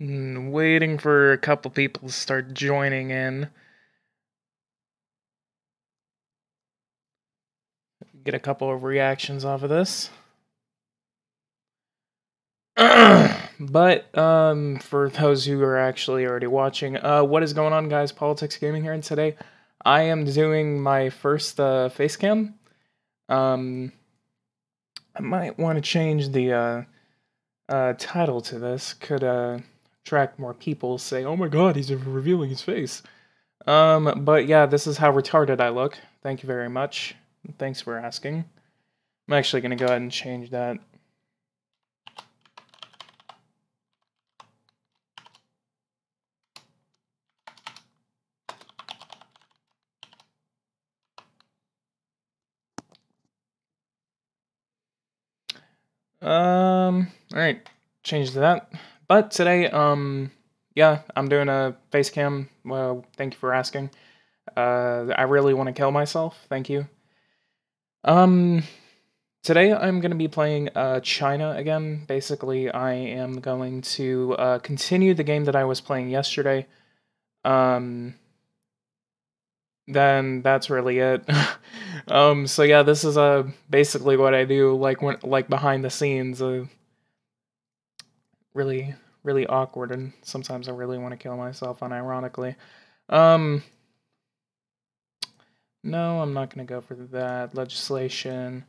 Waiting for a couple people to start joining in. Get a couple of reactions off of this. But for those who are actually already watching, what is going on, guys? Politics Gaming here, and today I am doing my first face cam. I might want to change the title to this. Could attract more people. Say, oh my god, he's revealing his face. But yeah, this is how retarded I look. Thank you very much. Thanks for asking. I'm actually gonna go ahead and change that. Alright, change that. But today, yeah, I'm doing a face cam. Well, thank you for asking. I really want to kill myself. Thank you. Today I'm going to be playing China again. Basically, I am going to continue the game that I was playing yesterday. Then that's really it. So yeah, this is basically what I do, like behind the scenes. Really, really awkward, and sometimes I really want to kill myself, unironically. Um, no, I'm not gonna go for that. Legislation,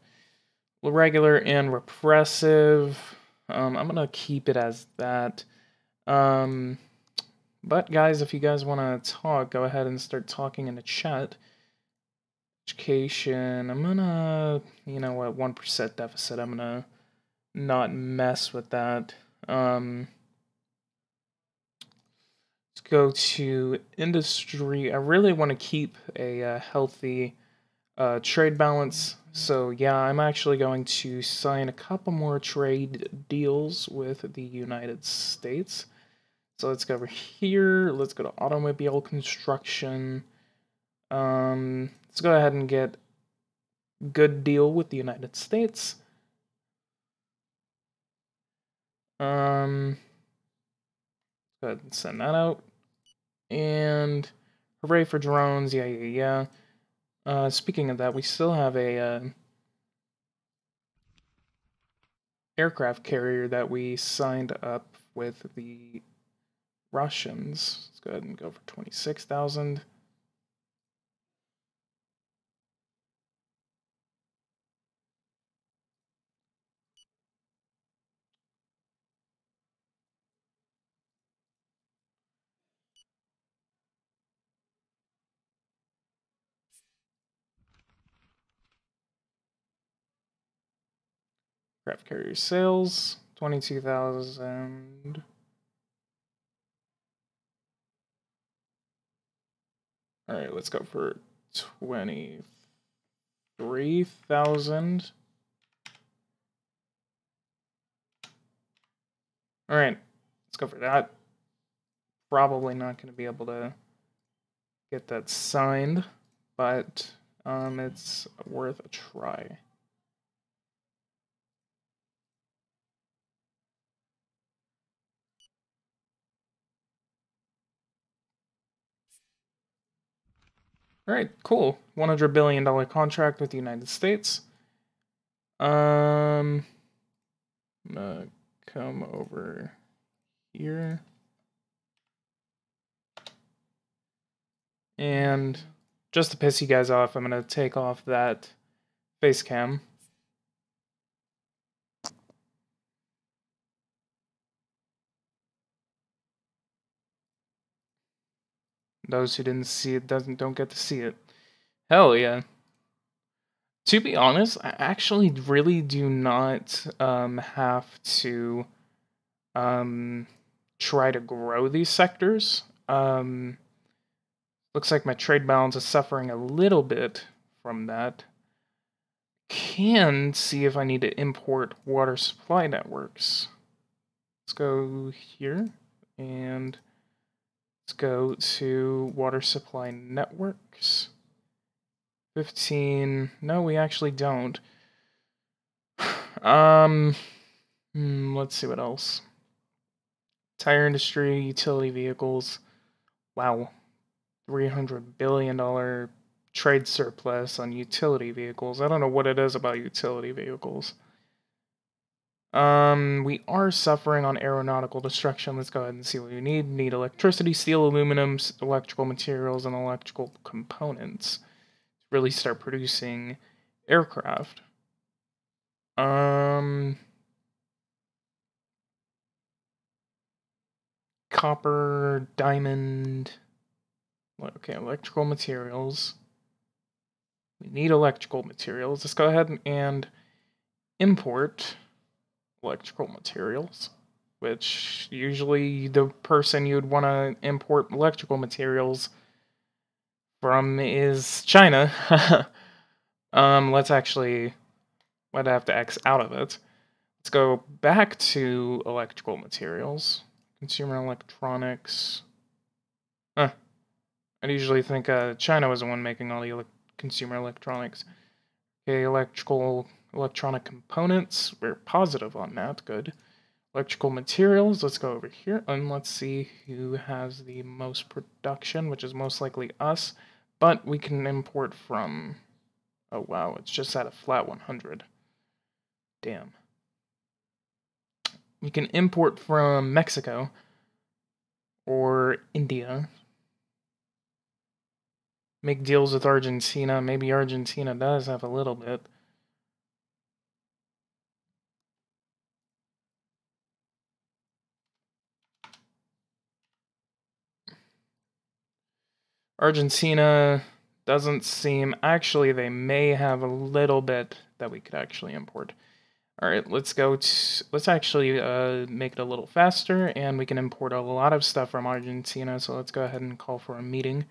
regular and repressive. I'm gonna keep it as that. But guys, if you guys want to talk, go ahead and start talking in the chat. Education, I'm gonna, you know what, 1% deficit, I'm gonna not mess with that. Let's go to industry. I really want to keep a healthy trade balance. So yeah, I'm actually going to sign a couple more trade deals with the United States. So let's go over here. Let's go to automobile construction. Let's go ahead and get a good deal with the United States. Go ahead and send that out. And hooray for drones. Yeah. Speaking of that, we still have a aircraft carrier that we signed up with the Russians. Let's go ahead and go for 26,000. Aircraft carrier sales, 22,000. All right, let's go for 23,000. All right, let's go for that. Probably not going to be able to get that signed, but it's worth a try. All right, cool. $100 billion contract with the United States. I'm gonna come over here. And just to piss you guys off, I'm gonna take off that face cam. Those who didn't see it don't get to see it. Hell yeah. To be honest, I actually really do not have to try to grow these sectors. Looks like my trade balance is suffering a little bit from that. Can see if I need to import water supply networks. Let's go here and let's go to water supply networks. 15. No, we actually don't. Let's see what else. Tire industry, utility vehicles. Wow. $300 billion trade surplus on utility vehicles. I don't know what it is about utility vehicles. We are suffering on aeronautical destruction. Let's go ahead and see what we need. Need electricity, steel, aluminum, electrical materials, and electrical components to really start producing aircraft. Copper, diamond. Okay, electrical materials. We need electrical materials. Let's go ahead and import electrical materials, which usually the person you'd want to import electrical materials from is China. Let's actually, I'd have to X out of it. Let's go back to electrical materials. Consumer electronics. I'd usually think China was the one making all the consumer electronics. Okay, electronic components. We're positive on that. Good. Electrical materials. Let's go over here and let's see who has the most production, which is most likely us. But we can import from... Oh, wow. It's just at a flat 100. Damn. We can import from Mexico or India. Make deals with Argentina. Maybe Argentina does have a little bit. Argentina doesn't seem... Actually, they may have a little bit that we could actually import. All right, let's go to... Let's actually make it a little faster, and we can import a lot of stuff from Argentina. So let's go ahead and call for a meeting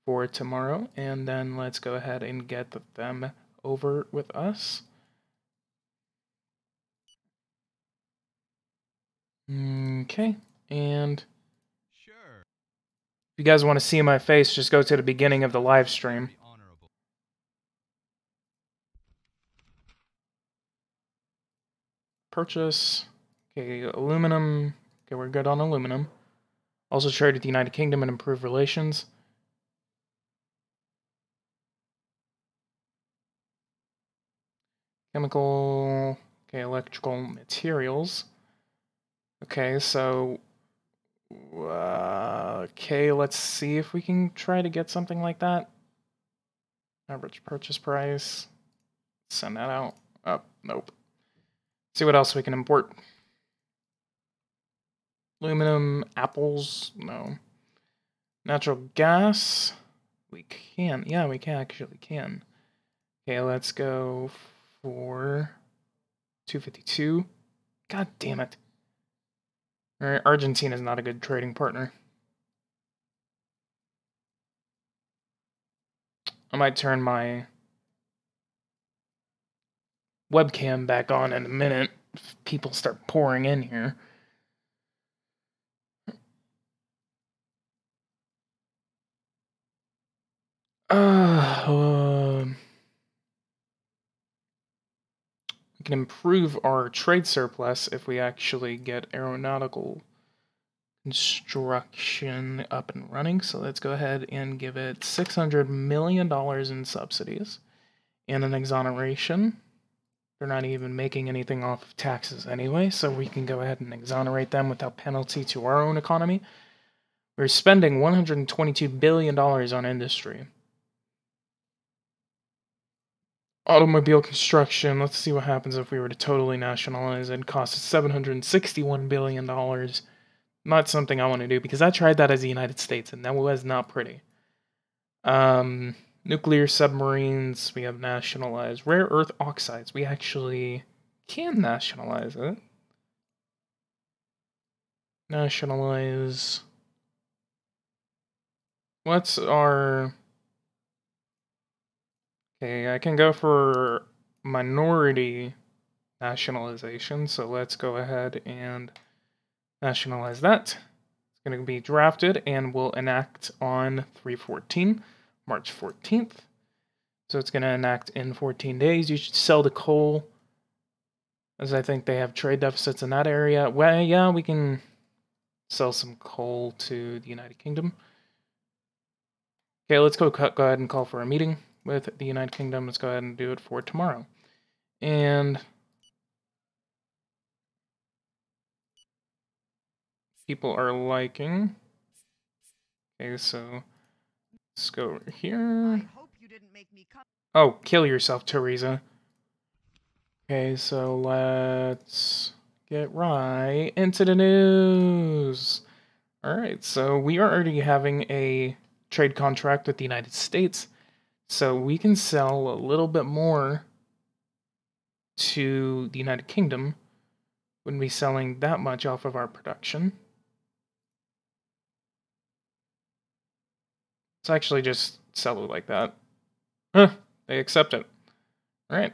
for tomorrow, and then let's go ahead and get them over with us. Okay, and if you guys want to see my face, just go to the beginning of the live stream. Purchase. Okay, aluminum. Okay, we're good on aluminum. Also trade with the United Kingdom and improve relations. Chemical. Okay, electrical materials. Okay, so... okay, let's see if we can try to get something like that. Average purchase price. Send that out. Oh, nope. See what else we can import. Aluminum, apples, no. Natural gas, we can. Yeah, we can actually can. Okay, let's go for 252. God damn it. Alright, Argentina is not a good trading partner. I might turn my webcam back on in a minute if people start pouring in here. We can improve our trade surplus if we actually get aeronautical construction up and running. So let's go ahead and give it $600 million in subsidies and an exoneration. They're not even making anything off of taxes anyway, so we can go ahead and exonerate them without penalty to our own economy. We're spending $122 billion on industry. Automobile construction, let's see what happens if we were to totally nationalize it. It costs $761 billion. Not something I want to do, because I tried that as the United States, and that was not pretty. Nuclear submarines, we have nationalized. Rare earth oxides, we actually can nationalize it. Nationalize. What's our... Okay, I can go for minority nationalization, so let's go ahead and nationalize that. It's going to be drafted and will enact on 3/14, March 14th. So it's going to enact in 14 days. You should sell the coal, as I think they have trade deficits in that area. Well, yeah, we can sell some coal to the United Kingdom. Okay, let's go ahead and call for a meeting with the United Kingdom. Let's go ahead and do it for tomorrow. And people are liking. Okay, so let's go over here. Oh, kill yourself, Teresa. Okay, so let's get right into the news. Alright, so we are already having a trade contract with the United States, so we can sell a little bit more to the United Kingdom. Wouldn't be selling that much off of our production. Let's actually just sell it like that. Huh, they accept it. Alright.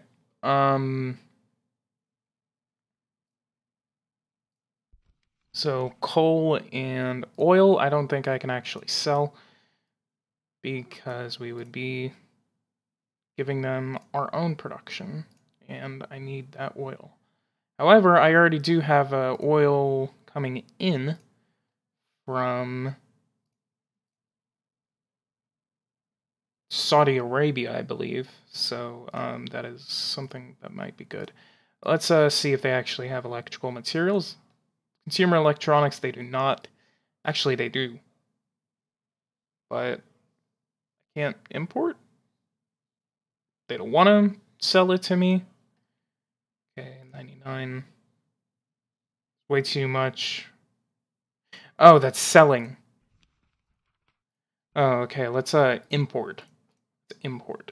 So coal and oil, I don't think I can actually sell because we would be giving them our own production, and I need that oil. However, I already do have oil coming in from Saudi Arabia, I believe, so that is something that might be good. Let's see if they actually have electrical materials. Consumer electronics, they do not. Actually, they do. But I can't import? They don't want to sell it to me? Okay, 99. Way too much. Oh, that's selling. Oh, okay, let's import. Import.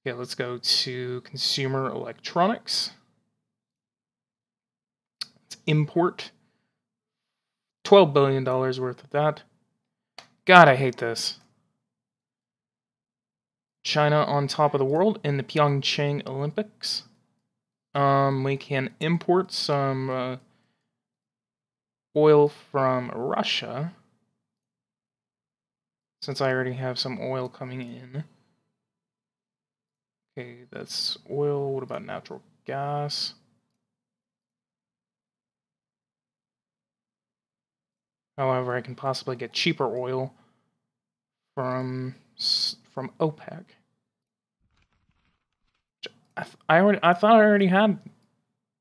Okay, let's go to consumer electronics. Let's import $12 billion worth of that. God, I hate this. China on top of the world in the Pyeongchang Olympics. We can import some oil from Russia, since I already have some oil coming in. Okay, that's oil. What about natural gas? However, I can possibly get cheaper oil from OPEC. I thought I already had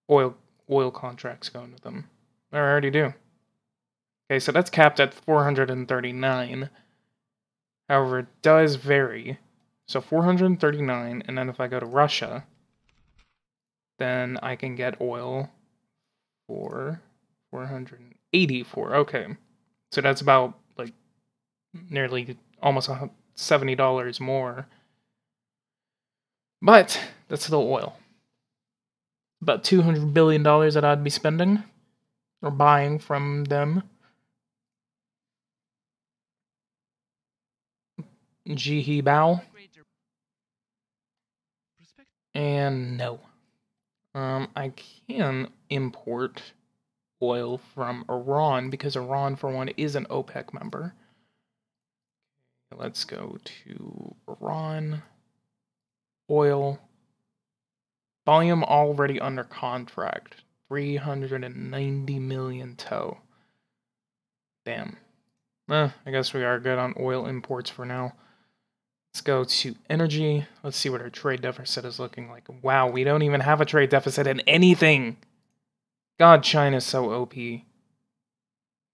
oil contracts going with them. I already do. Okay, so that's capped at 439. However, it does vary. So 439, and then if I go to Russia, then I can get oil for 484. Okay. So that's about like nearly almost $70 more. But that's still oil. About $200 billion that I'd be spending or buying from them. Jihi Bao. And no. I can import oil from Iran because Iran, for one, is an OPEC member. Let's go to Iran. Oil. Volume already under contract. 390 million tow. Damn. I guess we are good on oil imports for now. Let's go to energy. Let's see what our trade deficit is looking like. Wow, we don't even have a trade deficit in anything. God, China's so OP.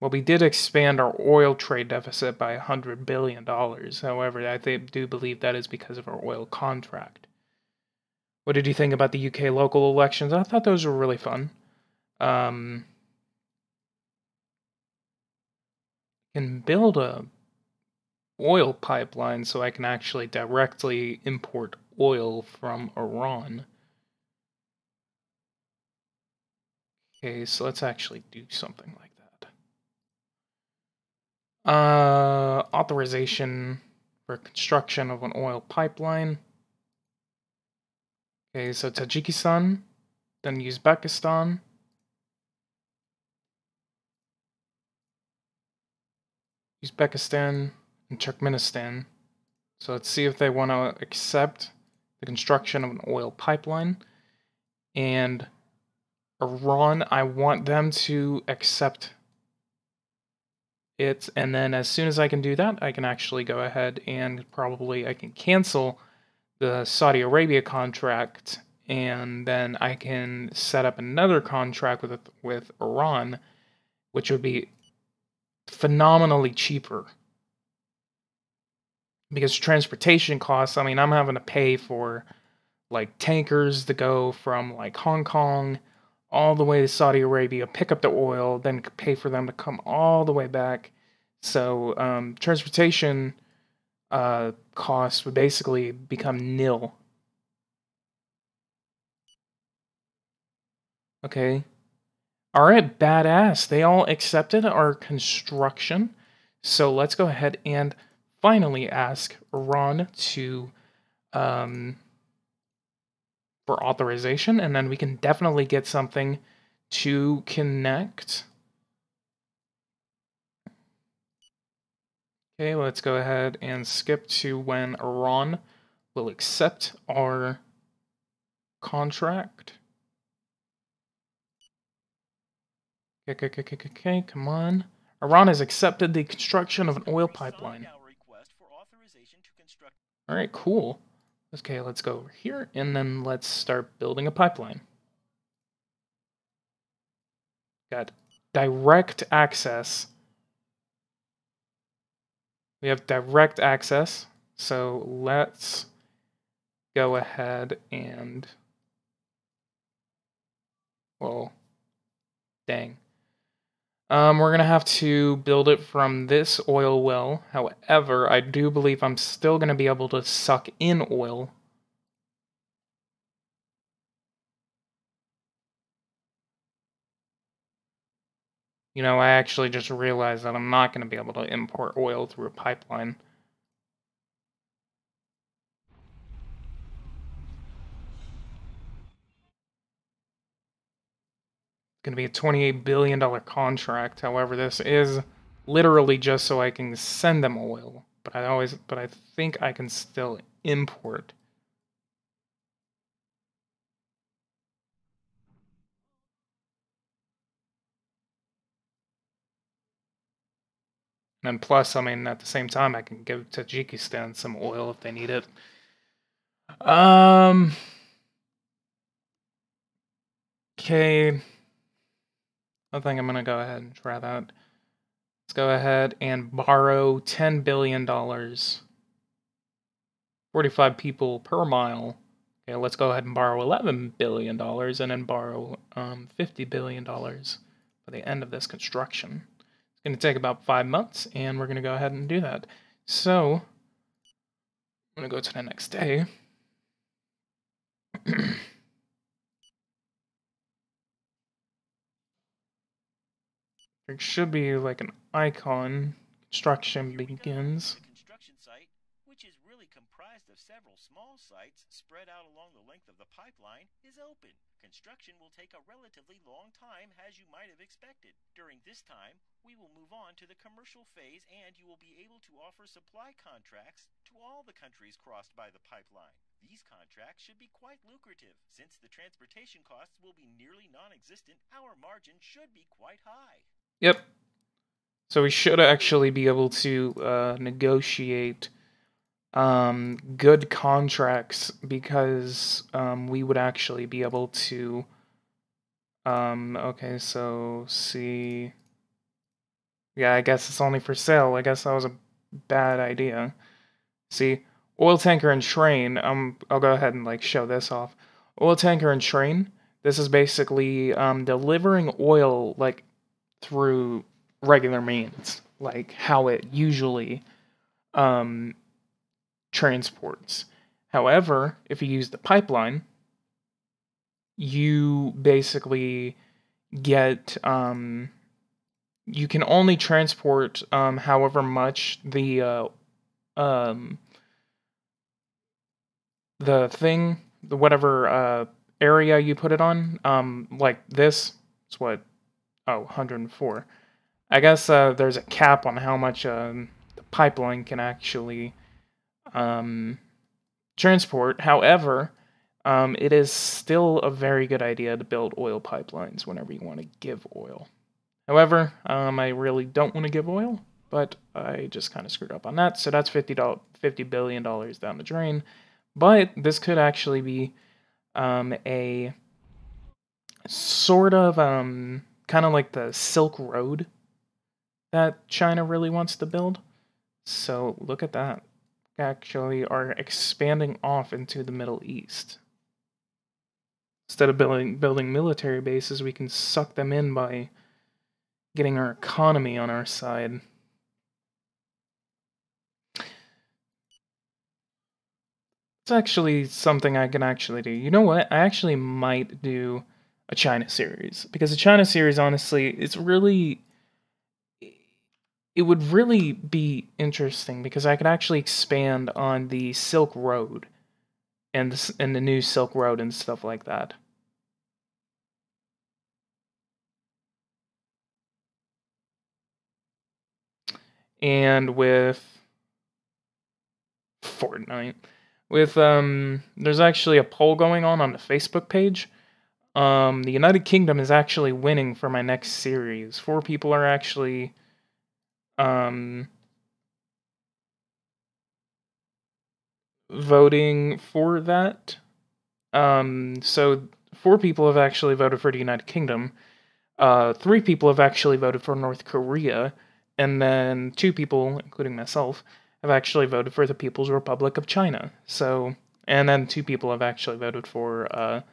Well, we did expand our oil trade deficit by $100 billion. However, I do believe that is because of our oil contract. What did you think about the UK local elections? I thought those were really fun. Can build a oil pipeline so I can actually directly import oil from Iran. Okay, so let's actually do something like that. Authorization for construction of an oil pipeline. Okay, so Tajikistan, then Uzbekistan. Uzbekistan and Turkmenistan. So let's see if they want to accept the construction of an oil pipeline. And Iran, I want them to accept it, and then as soon as I can do that, I can actually go ahead and probably I can cancel the Saudi Arabia contract, and then I can set up another contract with Iran, which would be phenomenally cheaper. Because transportation costs, I mean, I'm having to pay for like tankers to go from like Hong Kong all the way to Saudi Arabia, pick up the oil, then pay for them to come all the way back. So transportation costs would basically become nil. Okay. All right, badass. They all accepted our construction. So let's go ahead and finally ask Ron to for authorization, and then we can definitely get something to connect. Okay, let's go ahead and skip to when Iran will accept our contract. Okay, come on. Iran has accepted the construction of an oil pipeline. Alright, cool. Okay, let's go over here, and then let's start building a pipeline. Got direct access. We have direct access, so let's go ahead and... Well, dang. We're going to have to build it from this oil well. However, I do believe I'm still going to be able to suck in oil. You know, I actually just realized that I'm not going to be able to import oil through a pipeline. It's going to be a $28 billion contract. However, this is literally just so I can send them oil. But I think I can still import. And plus, I mean, at the same time, I can give Tajikistan some oil if they need it. Okay. I think I'm going to go ahead and try that. Let's go ahead and borrow $10 billion. 45 people per mile. Okay, let's go ahead and borrow $11 billion and then borrow $50 billion by the end of this construction. It's going to take about 5 months, and we're going to go ahead and do that. So, I'm going to go to the next day. There should be like an icon. Construction begins. The construction site, which is really comprised of several small sites spread out along the length of the pipeline, is open. Construction will take a relatively long time, as you might have expected. During this time, we will move on to the commercial phase, and you will be able to offer supply contracts to all the countries crossed by the pipeline. These contracts should be quite lucrative. Since the transportation costs will be nearly non-existent, our margin should be quite high. Yep. So we should actually be able to negotiate good contracts because we would actually be able to... okay, so see... Yeah, I guess it's only for sale. I guess that was a bad idea. See, oil tanker and train. I'll go ahead and like show this off. Oil tanker and train. This is basically delivering oil like through regular means, like how it usually transports. However, if you use the pipeline, you basically get you can only transport however much the thing, the whatever area you put it on, like this, it's what, 104. I guess there's a cap on how much the pipeline can actually transport. However, It is still a very good idea to build oil pipelines whenever you want to give oil. However, I really don't want to give oil, but I just kind of screwed up on that. So that's $50 billion down the drain. But this could actually be a sort of kind of like the Silk Road that China really wants to build. So look at that. Actually are expanding off into the Middle East. Instead of building military bases, we can suck them in by getting our economy on our side. It's actually something I can actually do. You know what? I actually might do a China series, because a China series, honestly, it would really be interesting because I could actually expand on the Silk Road and the new Silk Road and stuff like that. And with Fortnite, with there's actually a poll going on the Facebook page. The United Kingdom is actually winning for my next series. 4 people are actually voting for that. So 4 people have actually voted for the United Kingdom. 3 people have actually voted for North Korea, and then 2 people, including myself, have actually voted for the People's Republic of China. So, and then 2 people have actually voted for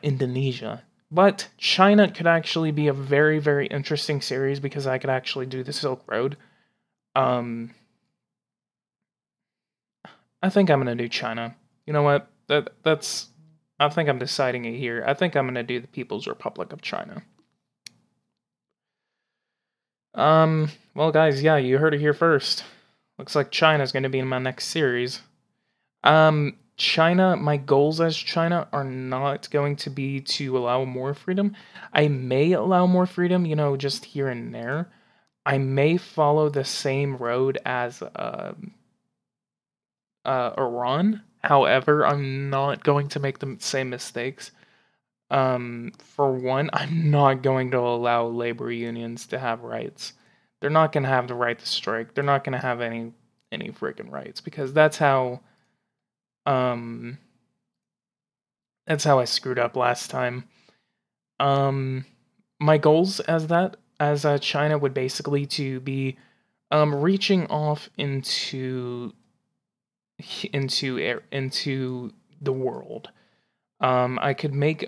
Indonesia. But China could actually be a very, very interesting series because I could actually do the Silk Road. I think I'm gonna do China. You know what? That's. I think I'm deciding it here. I think I'm gonna do the People's Republic of China. Well, guys, yeah, you heard it here first. Looks like China's gonna be in my next series. China, my goals as China are not going to be to allow more freedom. I may allow more freedom, just here and there. I may follow the same road as Iran. However, I'm not going to make the same mistakes. For one, I'm not going to allow labor unions to have rights. They're not going to have the right to strike. They're not going to have any freaking rights, because um that's how I screwed up last time. My goals as China would basically to be reaching off into the world. I could make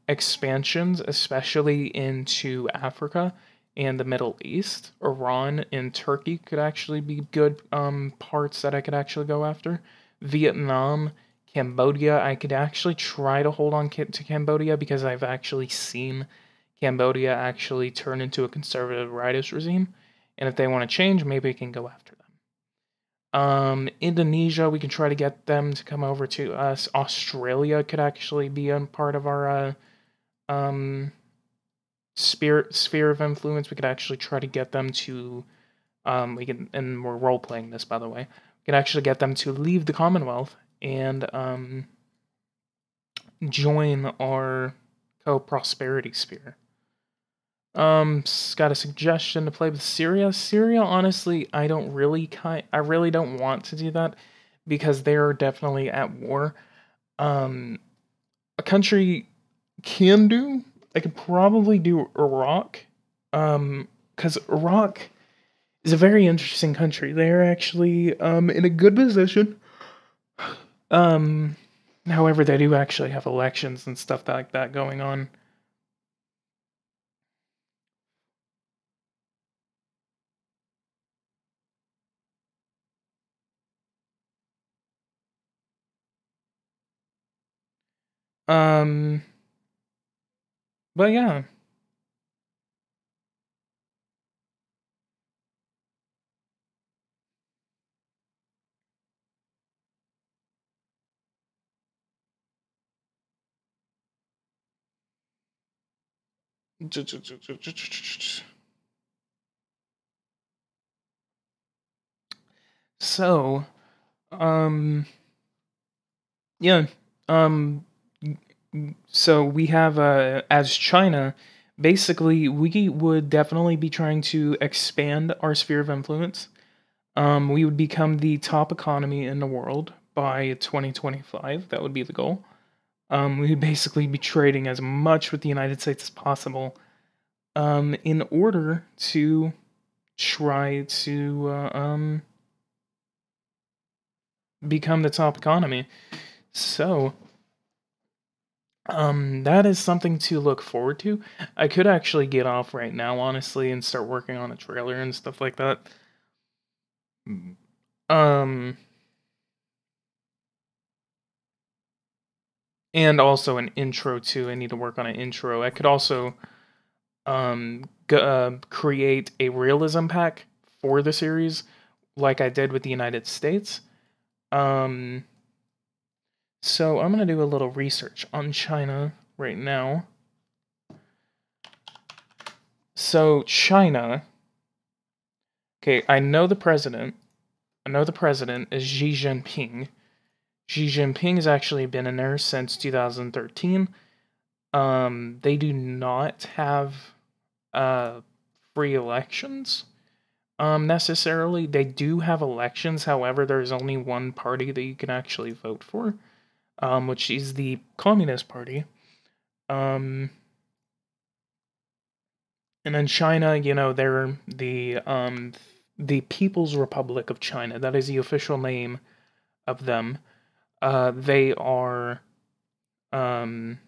expansions, especially into Africa and the Middle East. Iran and Turkey could actually be good parts that I could actually go after. Vietnam, Cambodia, I could actually try to hold on to Cambodia, because I've actually seen Cambodia actually turn into a conservative rightist regime. And if they want to change, maybe we can go after them. Indonesia, we can try to get them to come over to us. Australia could actually be a part of our sphere of influence. We could actually try to get them to and we're role playing this, by the way. We could actually get them to leave the Commonwealth and join our co-prosperity sphere. Got a suggestion to play with Syria. Syria, honestly, I really don't want to do that, because they're definitely at war. A country can do. I could probably do Iraq. Because Iraq is a very interesting country. They're actually in a good position. However, they do actually have elections and stuff like that going on. Um, but yeah. So, um, Yeah. So we have as China, basically we would definitely be trying to expand our sphere of influence. We would become the top economy in the world by 2025. That would be the goal. We would basically be trading as much with the United States as possible, in order to try to become the top economy. So, that is something to look forward to. I could actually get off right now, honestly, and start working on a trailer and stuff like that. Um, and also an intro too. I need to work on an intro. I could also create a realism pack for the series, like I did with the United States. Um, so I'm gonna do a little research on China right now. So China. Okay, I know the president. I know the president is Xi Jinping. Xi Jinping has actually been in there since 2013. They do not have free elections. Necessarily, they do have elections. However, there's only one party that you can actually vote for, which is the Communist Party. And then China, they're the People's Republic of China. That is the official name of them. They are, um,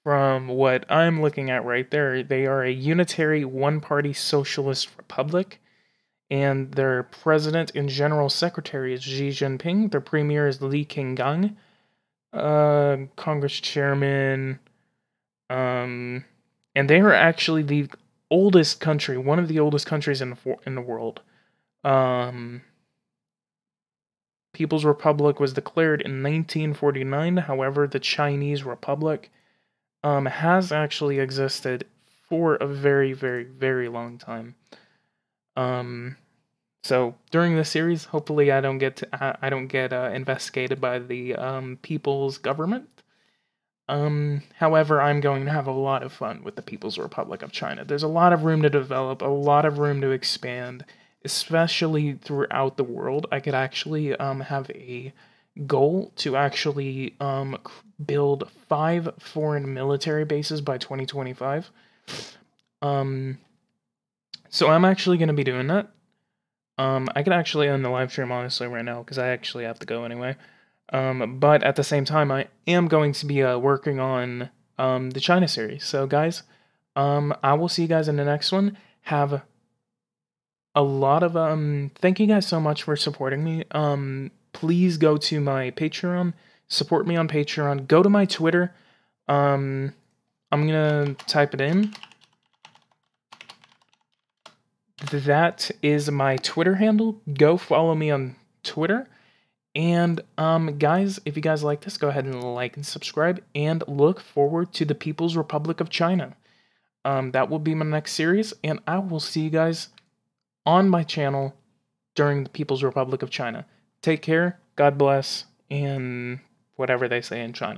from what I'm looking at right there, they are a unitary one-party socialist republic, and their president and general secretary is Xi Jinping. Their premier is Li Keqiang. Congress chairman, and they are actually the oldest country, one of the oldest countries in the world. People's Republic was declared in 1949. However, the Chinese Republic has actually existed for a very, very, very long time. So during this series, hopefully I don't get investigated by the people's government. However, I'm going to have a lot of fun with the People's Republic of China. There's a lot of room to develop, a lot of room to expand, especially throughout the world. I could actually have a goal to actually build 5 foreign military bases by 2025. So I'm actually going to be doing that. I could actually end the live stream honestly right now because I actually have to go anyway. But at the same time, I am going to be working on the China series. So guys, I will see you guys in the next one. Have a lot of thank you guys so much for supporting me. Please go to my Patreon, support me on Patreon. Go to my Twitter. I'm gonna type it in. That is my Twitter handle. Go follow me on Twitter. And guys, if you guys like this, go ahead and like and subscribe, and look forward to the People's Republic of China. That will be my next series, and I will see you guys on my channel during the People's Republic of China. Take care, God bless, and whatever they say in China.